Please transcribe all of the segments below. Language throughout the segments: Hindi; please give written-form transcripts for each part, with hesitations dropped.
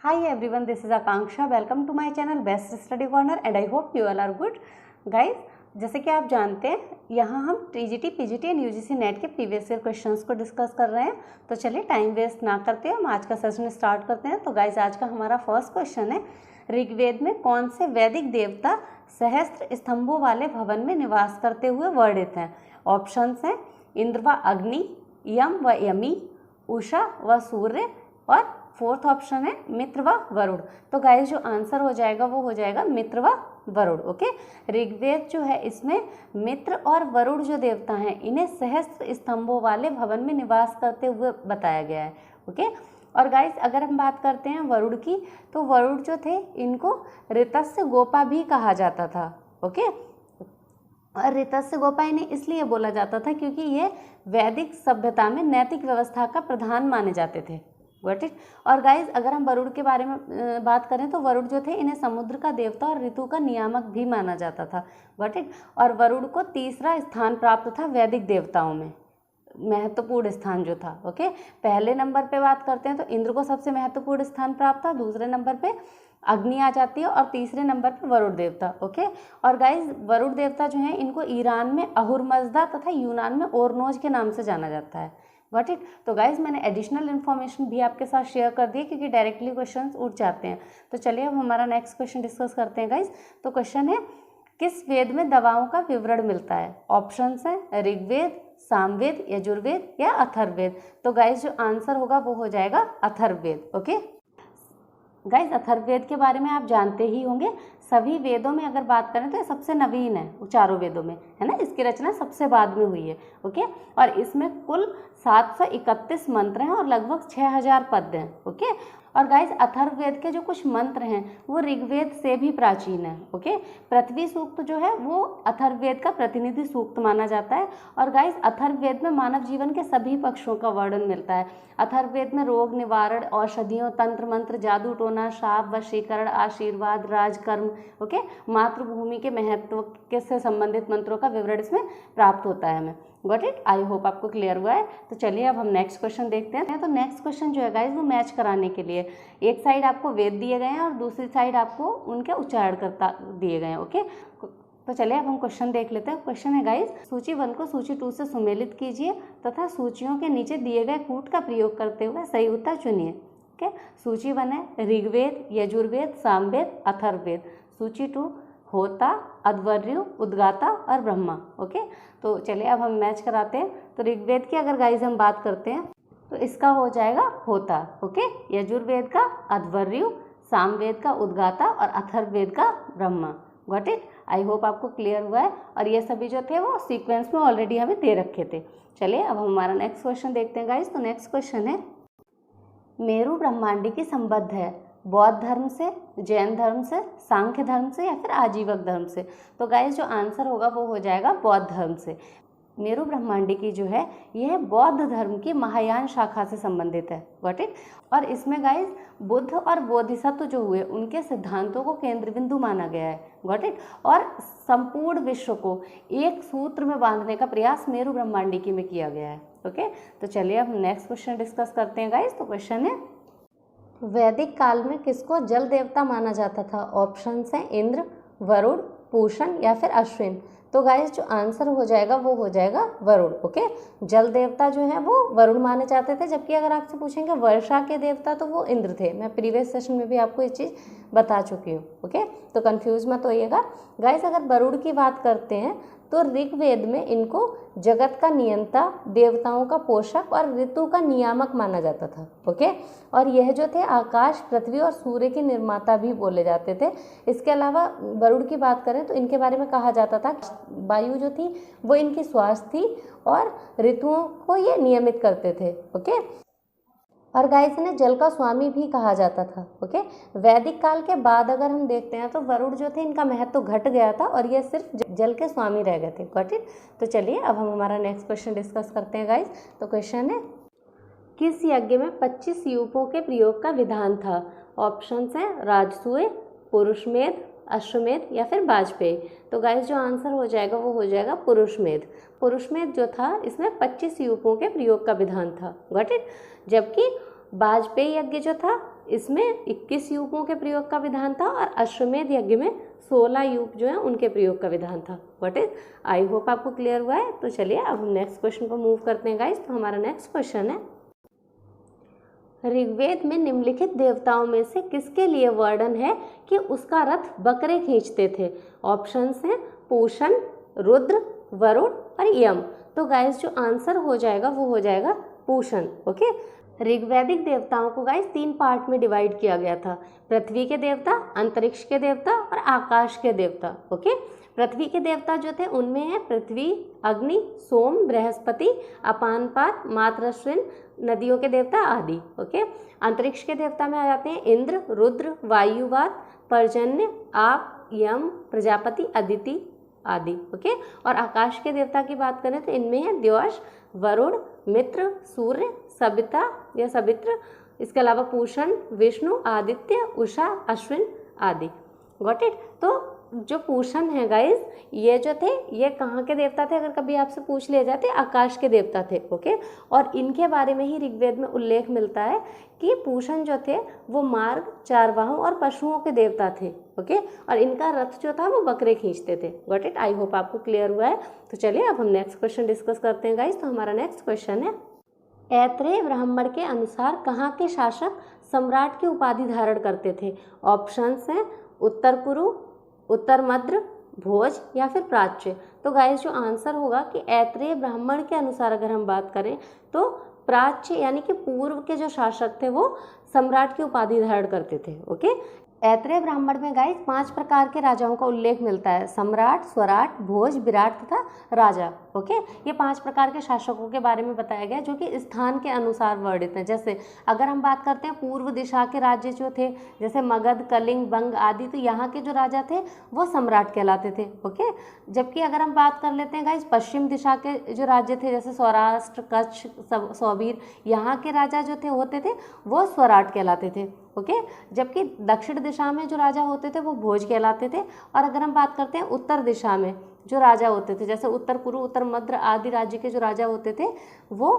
Hi everyone, this is Akanksha. Welcome to my channel Best Study Corner and I hope you all are good. Guys, जैसे कि आप जानते हैं यहाँ हम TGT, PGT and UGC net के प्रीवियस ईयर क्वेश्चंस को डिस्कस कर रहे हैं। तो चलिए टाइम वेस्ट ना करते हैं, हम आज का सेशन स्टार्ट करते हैं। तो गाइज आज का हमारा फर्स्ट क्वेश्चन है, ऋग्वेद में कौन से वैदिक देवता सहस्त्र स्तंभों वाले भवन में निवास करते हुए वर्णित हैं? ऑप्शंस हैं इंद्र व अग्नि, यम व यमी, उषा व सूर्य और फोर्थ ऑप्शन है मित्र व वरुण। तो गाइस जो आंसर हो जाएगा वो हो जाएगा मित्र व वरुण। ओके, ऋग्वेद जो है इसमें मित्र और वरुण जो देवता हैं इन्हें सहस्त्र स्तंभों वाले भवन में निवास करते हुए बताया गया है। ओके, और गाइस अगर हम बात करते हैं वरुण की, तो वरुण जो थे इनको ऋतस्य गोपा भी कहा जाता था। ओके, और ऋतस्य गोपा इन्हें इसलिए बोला जाता था क्योंकि ये वैदिक सभ्यता में नैतिक व्यवस्था का प्रधान माने जाते थे। Got it. और गाइज अगर हम वरुण के बारे में बात करें तो वरुण जो थे इन्हें समुद्र का देवता और ऋतु का नियामक भी माना जाता था। Got it. और वरुण को तीसरा स्थान प्राप्त था वैदिक देवताओं में, महत्वपूर्ण स्थान जो था। ओके, पहले नंबर पे बात करते हैं तो इंद्र को सबसे महत्वपूर्ण स्थान प्राप्त था, दूसरे नंबर पे अग्नि आ जाती है और तीसरे नंबर पे वरुण देवता। ओके, और गाइज वरुण देवता जो हैं इनको ईरान में अहुरमज़दा तथा यूनान में ओरनोज के नाम से जाना जाता है। Got it. तो गाइज मैंने एडिशनल इन्फॉर्मेशन भी आपके साथ शेयर कर दी है क्योंकि डायरेक्टली क्वेश्चंस उठ जाते हैं। तो चलिए अब हमारा नेक्स्ट क्वेश्चन डिस्कस करते हैं गाइज। तो क्वेश्चन है, किस वेद में दवाओं का विवरण मिलता है? ऑप्शंस हैं ऋग्वेद, सामवेद, यजुर्वेद या अथर्ववेद। तो गाइज जो आंसर होगा वो हो जाएगा अथर्ववेद। ओके गाइज, अथर्ववेद के बारे में आप जानते ही होंगे। सभी वेदों में अगर बात करें तो ये सबसे नवीन है चारों वेदों में, है ना। इसकी रचना सबसे बाद में हुई है। ओके, और इसमें कुल 731 मंत्र हैं और लगभग 6000 पद हैं। ओके, और गाइज अथर्ववेद के जो कुछ मंत्र हैं वो ऋग्वेद से भी प्राचीन है। ओके, पृथ्वी सूक्त जो है वो अथर्ववेद का प्रतिनिधि सूक्त माना जाता है। और गाइज अथर्ववेद में मानव जीवन के सभी पक्षों का वर्णन मिलता है। अथर्ववेद में रोग निवारण, औषधियों, तंत्र मंत्र, जादू टोना, शाप, वशीकरण, आशीर्वाद, राजकर्म, ओके, मातृभूमि के महत्व के से संबंधित मंत्रों का विवरण इसमें प्राप्त होता है हमें। Got it. आई होप आपको क्लियर हुआ है। तो चलिए अब हम नेक्स्ट क्वेश्चन देखते हैं। तो नेक्स्ट क्वेश्चन जो है गाइज वो मैच कराने के लिए एक साइड आपको वेद दिए गए हैं और दूसरी साइड आपको उनके उच्चारणकर्ता दिए गए हैं। ओके, तो चलिए अब हम क्वेश्चन देख लेते हैं। क्वेश्चन है गाइज, सूची 1 को सूची 2 से सुमेलित कीजिए तथा सूचियों के नीचे दिए गए कूट का प्रयोग करते हुए सही उत्तर चुनिए। ओके, सूची 1 है ऋग्वेद, यजुर्वेद, सामवेद, अथर्ववेद। सूची 2 होता, अध्वर्यु, उद्गाता और ब्रह्मा। ओके, तो चलिए अब हम मैच कराते हैं। तो ऋग्वेद की अगर गाइज हम बात करते हैं तो इसका हो जाएगा होता। ओके, यजुर्वेद का अध्वर्यु, सामवेद का उद्गाता और अथर्ववेद का Brahma. Got it. I hope आपको क्लियर हुआ है। और ये सभी जो थे वो सीक्वेंस में ऑलरेडी हमें दे रखे थे। चलिए अब हम हमारा नेक्स्ट क्वेश्चन देखते हैं गाइज। तो नेक्स्ट क्वेश्चन है, मेरु ब्रह्मांडी की संबद्ध है बौद्ध धर्म से, जैन धर्म से, सांख्य धर्म से या फिर आजीवक धर्म से? तो गाइज जो आंसर होगा वो हो जाएगा बौद्ध धर्म से। मेरु ब्रह्मांडी की जो है यह बौद्ध धर्म की महायान शाखा से संबंधित है। Got it. और इसमें गाइज बुद्ध और बोधिसत्व जो हुए उनके सिद्धांतों को केंद्र बिंदु माना गया है। Got it. और संपूर्ण विश्व को एक सूत्र में बांधने का प्रयास मेरु ब्रह्मांडी की में किया गया है। ओके, तो चलिए अब नेक्स्ट क्वेश्चन डिस्कस करते हैं गाइज। तो क्वेश्चन है, वैदिक काल में किसको जल देवता माना जाता था? ऑप्शंस हैं इंद्र, वरुण, पूषण या फिर अश्विन। तो गाइस जो आंसर हो जाएगा वो हो जाएगा वरुण। ओके, जल देवता जो है वो वरुण माने जाते थे, जबकि अगर आपसे पूछेंगे वर्षा के देवता तो वो इंद्र थे। मैं प्रीवियस सेशन में भी आपको ये चीज़ बता चुकी हूँ। ओके, तो कंफ्यूज मत होइएगा गाइस। अगर वरुण की बात करते हैं तो ऋग्वेद में इनको जगत का नियंता, देवताओं का पोषक और ऋतु का नियामक माना जाता था। ओके, और यह जो थे आकाश, पृथ्वी और सूर्य के निर्माता भी बोले जाते थे। इसके अलावा वरुण की बात करें तो इनके बारे में कहा जाता था वायु जो थी वो इनकी श्वास थी और ऋतुओं को ये नियमित करते थे। ओके, और गाइस इन्हें जल का स्वामी भी कहा जाता था। ओके, वैदिक काल के बाद अगर हम देखते हैं तो वरुण जो थे इनका महत्व घट गया था और ये सिर्फ जल के स्वामी रह गए थे। Got it. तो चलिए अब हम हमारा नेक्स्ट क्वेश्चन डिस्कस करते हैं गाइस। तो क्वेश्चन है, किस यज्ञ में 25 यूपों के प्रयोग का विधान था? ऑप्शंस हैं राजसूय, पुरुषमेध, अश्वमेध या फिर वाजपेयी। तो गाइस जो आंसर हो जाएगा वो हो जाएगा पुरुषमेध। पुरुषमेध जो था इसमें 25 यूपों के प्रयोग का विधान था। Got it. जबकि वाजपेयी यज्ञ जो था इसमें 21 यूपों के प्रयोग का विधान था और अश्वमेध यज्ञ में 16 यूप जो है उनके प्रयोग का विधान था। व्हाट इज, आई होप आपको क्लियर हुआ है। तो चलिए अब हम नेक्स्ट क्वेश्चन पर मूव करते हैं गाइस। तो हमारा नेक्स्ट क्वेश्चन है, ऋग्वेद में निम्नलिखित देवताओं में से किसके लिए वर्णन है कि उसका रथ बकरे खींचते थे? ऑप्शंस हैं पूषण, रुद्र, वरुण और यम। तो गाइस जो आंसर हो जाएगा वो हो जाएगा पूषण। ओके, ऋग्वैदिक देवताओं को गाइस 3 पार्ट में डिवाइड किया गया था, पृथ्वी के देवता, अंतरिक्ष के देवता और आकाश के देवता। ओके, पृथ्वी के देवता जो थे उनमें है पृथ्वी, अग्नि, सोम, बृहस्पति, अपानपात, मातृश्विन, नदियों के देवता आदि। ओके, अंतरिक्ष के देवता में आ जाते हैं इंद्र, रुद्र, वायुवात, पर्जन्य, आप, यम, प्रजापति, अदिति आदि। ओके, और आकाश के देवता की बात करें तो इनमें है द्यौष, वरुण, मित्र, सूर्य, सविता या सवित्र, इसके अलावा पूषण, विष्णु, आदित्य, उषा, अश्विन आदि। Got it. तो जो पूषण है गाइस, ये जो थे ये कहाँ के देवता थे? अगर कभी आपसे पूछ लिया जाए तो आकाश के देवता थे। ओके, और इनके बारे में ही ऋग्वेद में उल्लेख मिलता है कि पूषण जो थे वो मार्ग, चारवाहों और पशुओं के देवता थे। ओके, और इनका रथ जो था वो बकरे खींचते थे। गॉट इट, आई होप आपको क्लियर हुआ है। तो चलिए अब हम नेक्स्ट क्वेश्चन डिस्कस करते हैं गाइस। तो हमारा नेक्स्ट क्वेश्चन है, ऐत्रेय ब्राह्मण के अनुसार कहाँ के शासक सम्राट की उपाधि धारण करते थे? ऑप्शंस हैं उत्तर कुरु, उत्तर मद्र, भोज या फिर प्राच्य। तो गाइस जो आंसर होगा कि ऐत्रेय ब्राह्मण के अनुसार अगर हम बात करें तो प्राच्य यानी कि पूर्व के जो शासक थे वो सम्राट की उपाधि धारण करते थे। ओके, ऐत्रेय ब्राह्मण में गाइस 5 प्रकार के राजाओं का उल्लेख मिलता है, सम्राट, स्वराट, भोज, विराट तथा राजा। ओके, ये 5 प्रकार के शासकों के बारे में बताया गया जो कि स्थान के अनुसार वर्णित हैं। जैसे अगर हम बात करते हैं पूर्व दिशा के राज्य जो थे जैसे मगध, कलिंग, बंग आदि, तो यहाँ के जो राजा थे वो सम्राट कहलाते थे। ओके, जबकि अगर हम बात कर लेते हैं गाइस पश्चिम दिशा के जो राज्य थे जैसे सौराष्ट्र, कच्छ, सौबीर, यहाँ के राजा जो थे होते थे वो स्वराट कहलाते थे। ओके, जबकि दक्षिण दिशा में जो राजा होते थे वो भोज कहलाते थे। और अगर हम बात करते हैं उत्तर दिशा में जो राजा होते थे जैसे उत्तर कुरु, उत्तर मद्र आदि राज्य के जो राजा होते थे वो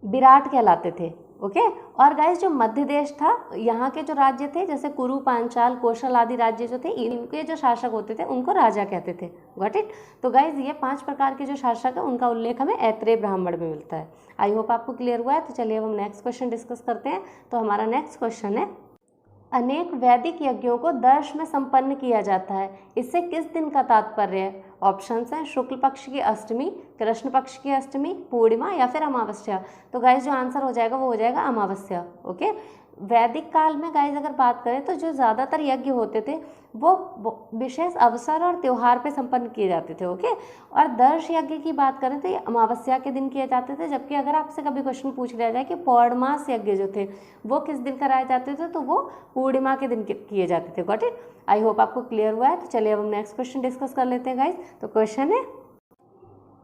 विराट कहलाते थे। ओके, और गाइस जो मध्य देश था यहाँ के जो राज्य थे जैसे कुरु, पांचाल, कौशल आदि राज्य जो थे इनके जो शासक होते थे उनको राजा कहते थे। Got it. तो गाइस ये 5 प्रकार के जो शासक है उनका उल्लेख हमें ऐत्रेय ब्राह्मण में मिलता है। आई होप आपको क्लियर हुआ है। तो चलिए अब हम नेक्स्ट क्वेश्चन डिस्कस करते हैं। तो हमारा नेक्स्ट क्वेश्चन है, अनेक वैदिक यज्ञों को दर्श में संपन्न किया जाता है, इससे किस दिन का तात्पर्य है? ऑप्शंस हैं शुक्ल पक्ष की अष्टमी, कृष्ण पक्ष की अष्टमी, पूर्णिमा या फिर अमावस्या। तो गाइस जो आंसर हो जाएगा वो हो जाएगा अमावस्या। ओके, वैदिक काल में गाइस अगर बात करें तो जो ज़्यादातर यज्ञ होते थे वो विशेष अवसर और त्यौहार पे संपन्न किए जाते थे। ओके, और दर्श यज्ञ की बात करें तो ये अमावस्या के दिन किए जाते थे। जबकि अगर आपसे कभी क्वेश्चन पूछ लिया जाए कि पौर्णमास यज्ञ जो थे वो किस दिन कराए जाते थे तो वो पूर्णिमा के दिन किए जाते थे। Got it. आई होप आपको क्लियर हुआ है। तो चलिए अब हम नेक्स्ट क्वेश्चन डिस्कस कर लेते हैं गाइस। तो क्वेश्चन है,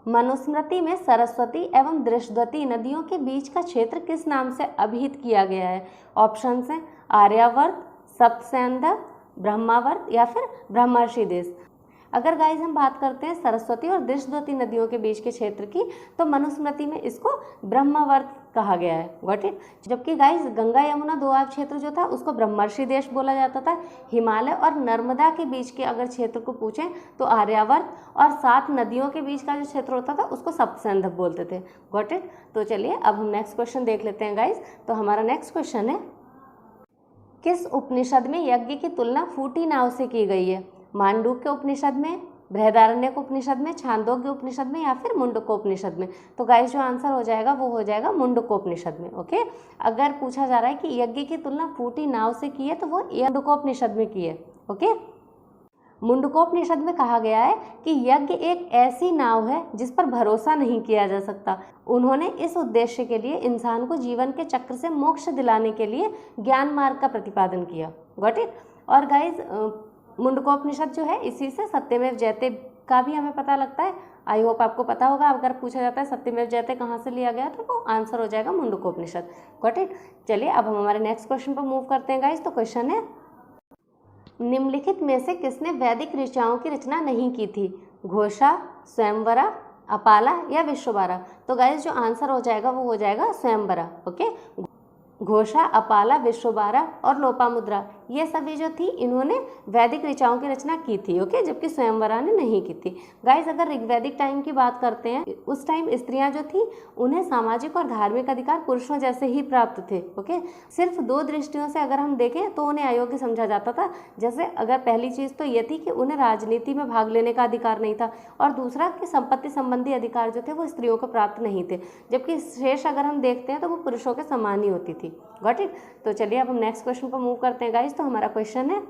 मनुस्मृति में सरस्वती एवं दृशद्वती नदियों के बीच का क्षेत्र किस नाम से अभिहित किया गया है? ऑप्शंस हैं आर्यावर्त, सप्तसैंधव, ब्रह्मावर्त या फिर ब्रह्मर्षि देश। अगर गाइज हम बात करते हैं सरस्वती और दृशद्वती नदियों के बीच के क्षेत्र की तो मनुस्मृति में इसको ब्रह्मावर्त कहा गया है। Got it. जबकि गाइज गंगा यमुना दोआब क्षेत्र जो था उसको ब्रह्मर्षि देश बोला जाता था। हिमालय और नर्मदा के बीच के अगर क्षेत्र को पूछें तो आर्यावर्त, और 7 नदियों के बीच का जो क्षेत्र होता था उसको सप्तसैंधव बोलते थे। Got it. तो चलिए अब हम नेक्स्ट क्वेश्चन देख लेते हैं गाइज। तो हमारा नेक्स्ट क्वेश्चन है, किस उपनिषद में यज्ञ की तुलना फूटी नाव से की गई है? मांडूक्य उपनिषद में, बृहदारण्यक उपनिषद में, छांदोग्य उपनिषद में या फिर मुंडकोपनिषद में? तो गाइस जो आंसर हो जाएगा वो हो जाएगा मुंडकोपनिषद में। ओके, अगर पूछा जा रहा है कि यज्ञ की तुलना फूटी नाव से की है तो वो मुंडकोपनिषद में की है। ओके, मुंडकोपनिषद में कहा गया है कि यज्ञ एक ऐसी नाव है जिस पर भरोसा नहीं किया जा सकता। उन्होंने इस उद्देश्य के लिए इंसान को जीवन के चक्र से मोक्ष दिलाने के लिए ज्ञान मार्ग का प्रतिपादन किया। Got it. और गाइज मुंडकोपनिषद जो है इसी से सत्यमेव जयते का भी हमें पता लगता है। आई होप आपको पता होगा। अगर पूछा जाता है सत्यमेव जयते कहाँ से लिया गया तो वो आंसर हो जाएगा मुंडकोपनिषद। Got it. चलिए अब हम हमारे नेक्स्ट क्वेश्चन पर मूव करते हैं गाइज। तो क्वेश्चन है, निम्नलिखित में से किसने वैदिक ऋचाओं की रचना नहीं की थी? घोषा, स्वयंवरा, अपाला या विश्ववारा? तो गाइज जो आंसर हो जाएगा वो हो जाएगा स्वयंवरा। ओके, घोषा, अपाला, विश्वबारा और लोपामुद्रा, ये सभी जो थी इन्होंने वैदिक ऋचाओं की रचना की थी। ओके, जबकि स्वयंवरा ने नहीं की थी। गाइस, अगर ऋग्वैदिक टाइम की बात करते हैं, उस टाइम स्त्रियां जो थी उन्हें सामाजिक और धार्मिक अधिकार पुरुषों जैसे ही प्राप्त थे। ओके, सिर्फ दो दृष्टियों से अगर हम देखें तो उन्हें अयोग्य समझा जाता था। जैसे अगर पहली चीज़ तो ये थी कि उन्हें राजनीति में भाग लेने का अधिकार नहीं था, और दूसरा कि संपत्ति संबंधी अधिकार जो थे वो स्त्रियों को प्राप्त नहीं थे, जबकि शेष अगर हम देखते हैं तो वो पुरुषों के समान ही होती थी। Got it. तो चलिए अब हम नेक्स्ट क्वेश्चन पर मूव करते हैं गाइस। तो हमारा क्वेश्चन है,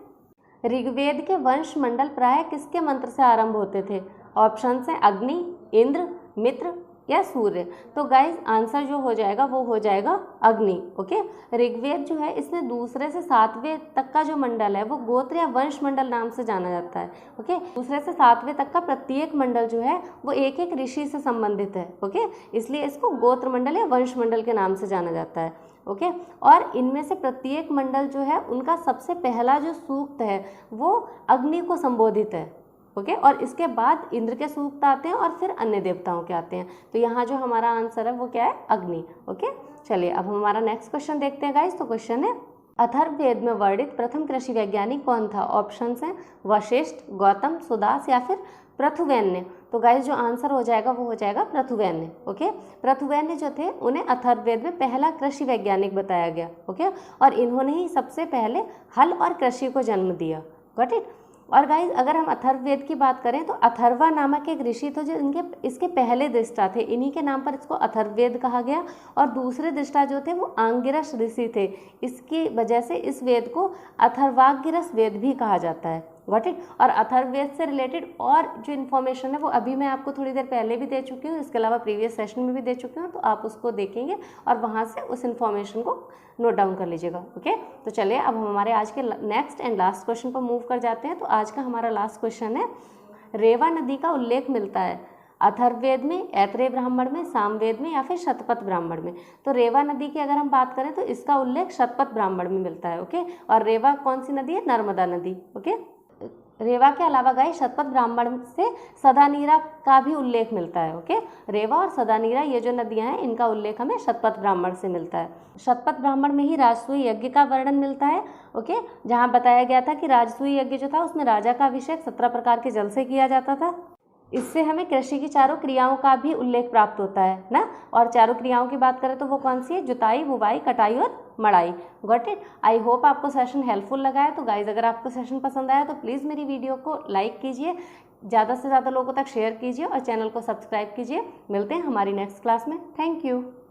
ऋग्वेद के वंश मंडल प्राय किसके मंत्र से आरंभ होते थे? ऑप्शन है अग्नि, इंद्र, मित्र या सूर्य। तो गाइज आंसर जो हो जाएगा वो हो जाएगा अग्नि। ओके, ऋग्वेद जो है इसमें दूसरे से सातवें तक का जो मंडल है वो गोत्र या वंश मंडल नाम से जाना जाता है। ओके, दूसरे से सातवें तक का प्रत्येक मंडल जो है वो एक एक ऋषि से संबंधित है। ओके, इसलिए इसको गोत्र मंडल या वंश मंडल के नाम से जाना जाता है। ओके, और इनमें से प्रत्येक मंडल जो है उनका सबसे पहला जो सूक्त है वो अग्नि को संबोधित है। ओके, और इसके बाद इंद्र के सूक्त आते हैं और फिर अन्य देवताओं के आते हैं। तो यहाँ जो हमारा आंसर है वो क्या है? अग्नि। ओके, चलिए अब हम हमारा नेक्स्ट क्वेश्चन देखते हैं गाइस। तो क्वेश्चन है, अथर्ववेद में वर्णित प्रथम कृषि वैज्ञानिक कौन था? ऑप्शंस हैं वशिष्ठ, गौतम, सुदास या फिर पृथुवैन्य। तो गाइस जो आंसर हो जाएगा वो हो जाएगा पृथुवैन्य। ओके, पृथुवैन्य जो थे उन्हें अथर्ववेद में पहला कृषि वैज्ञानिक बताया गया। ओके, और इन्होंने ही सबसे पहले हल और कृषि को जन्म दिया। Got it. और गाइज अगर हम अथर्ववेद की बात करें तो अथर्वा नामक एक ऋषि थे जो इसके पहले दृष्टा थे, इन्हीं के नाम पर इसको अथर्ववेद कहा गया। और दूसरे दृष्टा जो थे वो आंगिरस ऋषि थे, इसकी वजह से इस वेद को अथर्वांगिरस वेद भी कहा जाता है। Got it. और अथर्ववेद से रिलेटेड और जो इन्फॉर्मेशन है वो अभी मैं आपको थोड़ी देर पहले भी दे चुकी हूँ, इसके अलावा प्रीवियस सेशन में भी दे चुकी हूँ, तो आप उसको देखेंगे और वहाँ से उस इन्फॉर्मेशन को नोट डाउन कर लीजिएगा। ओके, तो चलिए अब हम हमारे आज के नेक्स्ट एंड लास्ट क्वेश्चन पर मूव कर जाते हैं। तो आज का हमारा लास्ट क्वेश्चन है, रेवा नदी का उल्लेख मिलता है अथर्ववेद में, ऐतरेय ब्राह्मण में, सामवेद में या फिर शतपथ ब्राह्मण में? तो रेवा नदी की अगर हम बात करें तो इसका उल्लेख शतपथ ब्राह्मण में मिलता है। ओके, और रेवा कौन सी नदी है? नर्मदा नदी। ओके, रेवा के अलावा गाइस शतपथ ब्राह्मण से सदानीरा का भी उल्लेख मिलता है। ओके, रेवा और सदानीरा ये जो नदियां हैं इनका उल्लेख हमें शतपथ ब्राह्मण से मिलता है। शतपथ ब्राह्मण में ही राजसूय यज्ञ का वर्णन मिलता है। ओके, जहां बताया गया था कि राजसूय यज्ञ जो था उसमें राजा का अभिषेक 17 प्रकार के जल से किया जाता था। इससे हमें कृषि की चारों क्रियाओं का भी उल्लेख प्राप्त होता है ना। और चारों क्रियाओं की बात करें तो वो कौन सी है? जुताई, बुवाई, कटाई और मड़ाई। Got it. आई होप आपको सेशन हेल्पफुल लगा है। तो गाइज अगर आपको सेशन पसंद आया तो प्लीज़ मेरी वीडियो को लाइक कीजिए, ज़्यादा से ज़्यादा लोगों तक शेयर कीजिए और चैनल को सब्सक्राइब कीजिए। मिलते हैं हमारी नेक्स्ट क्लास में। Thank you.